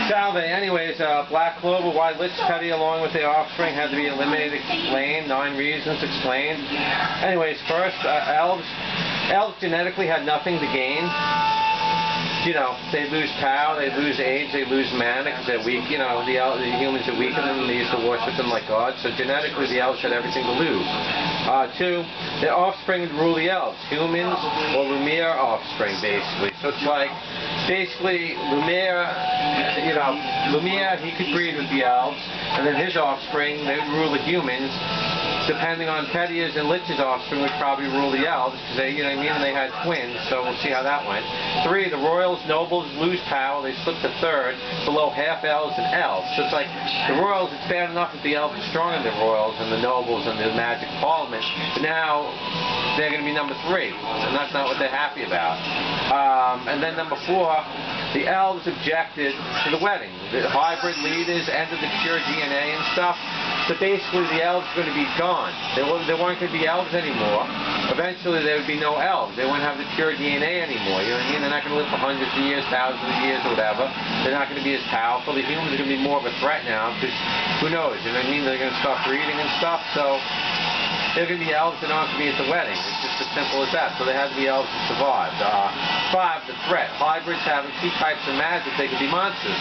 Salve. Anyways, Black Clover, why Licht Tetia along with their offspring had to be eliminated, explained. 9 reasons explained. Anyways, first, elves genetically had nothing to gain. You know, they lose power, they lose age, they lose mana because they're weak. You know, the humans are weaker than them, they used to worship them like gods. So genetically, the elves had everything to lose. 2, their offspring would rule the elves, humans or Lumiere offspring, basically. So it's like, basically, Lumiere, he could breed with the elves, and then his offspring, they would rule the humans. Depending on Tetia's and Licht's offspring would probably rule the elves, because they, you know what I mean, and they had twins, so we'll see how that went. 3, the royals, nobles lose power, they slip to 3rd, below half-elves and elves. So it's like, the royals, it's bad enough that the elves are stronger than the royals and the nobles and the magic parliament, but now they're going to be number 3, and that's not what they're happy about. And then number 4, the elves objected to the wedding. The hybrid leaders ended the pure DNA and stuff. So basically the elves are going to be gone. They weren't going to be elves anymore. Eventually there would be no elves. They wouldn't have the pure DNA anymore. You know what I mean? They're not going to live for hundreds of years, thousands of years, or whatever. They're not going to be as powerful. The humans are going to be more of a threat now, because who knows? You know what I mean? They're going to start breeding and stuff. So they're going to be elves that aren't going to be at the wedding. It's just as simple as that. So they had to be elves to survive. 5, the threat. Hybrids having 2 types of magic, they could be monsters.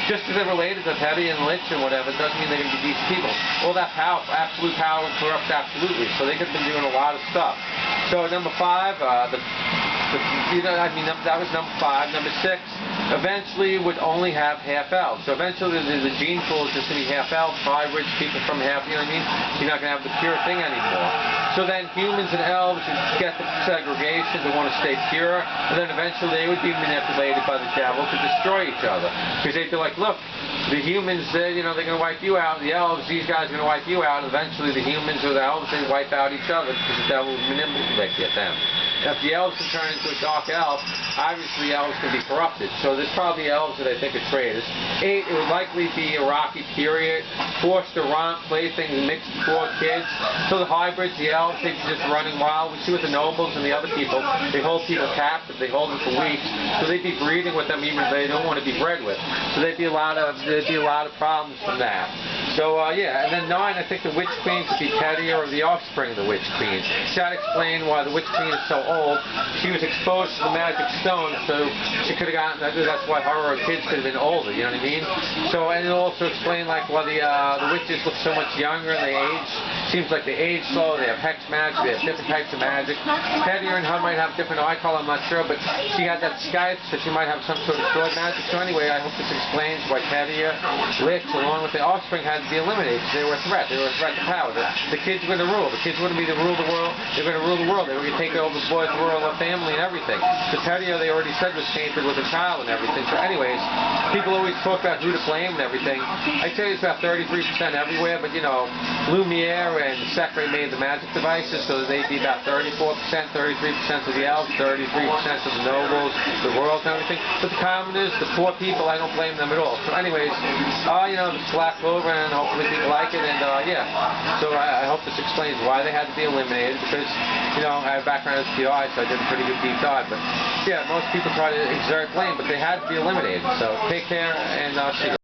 Just because they're related to Tetia and Licht and whatever, doesn't mean they're going to be decent people. All that power, absolute power, corrupts absolutely. So they could have been doing a lot of stuff. So number 5, that was number 5. Number 6, eventually would only have half-elves. So eventually the gene pool is just going to be half-elves, hybrids, people from half, you know what I mean? You're not going to have the pure thing anymore. So then humans and elves would get the segregation, they want to stay pure, and then eventually they would be manipulated by the devil to destroy each other. Because they'd be like, look, the humans, they're going to wipe you out, the elves, these guys are going to wipe you out, and eventually the humans or the elves, they wipe out each other because the devil will manipulate them. Now, if the elves can turn into a dark elf, obviously elves can be corrupted. So there's probably elves that I think are traitors. 8, it would likely be a rocky period. Forced to romp, playthings mixed for kids. So the hybrids, the elves, they'd be just running wild. We see with the nobles and the other people, they hold people captive, they hold them for weeks. So they'd be breeding with them even if they don't want to be bred with. So there'd be a lot of problems from that. So yeah, and then 9, I think the Witch Queen could be Tetia or the offspring of the Witch Queen. That explained why the Witch Queen is so old. She was exposed to the magic stone, so she could have gotten, that's why her kids could have been older, you know what I mean? So, and it also explained like why the witches look so much younger and they age, seems like they age slow, they have hex magic, they have different types of magic. Tetia and her might have different eye color, I'm not sure, but she had that scythe, so she might have some sort of sword magic. So anyway, I hope this explains why Tetia, Licht, along with the offspring had to be eliminated, because they were a threat. They were a threat to power. The kids were going to rule. The kids wouldn't be to rule the world. They were going to rule the world. They were going to take over the boys, the world, their family, and everything. So Tetia, they already said, was tainted with a child and everything. So anyways, people always talk about who to blame and everything. I'd say it's about 33% everywhere, but you know, Lumiere and Secre made the magic devices, so they'd be about 34%, 33% of the elves, 33% of the nobles, the royals and everything. But the commoners, the poor people, I don't blame them at all. So anyways, it's Black Clover, and hopefully people like it, and yeah. So I hope this explains why they had to be eliminated, because, you know, I have background as PI, so I did a pretty good deep dive, but yeah, most people try to exert blame, but they had to be eliminated. So take care, and see you.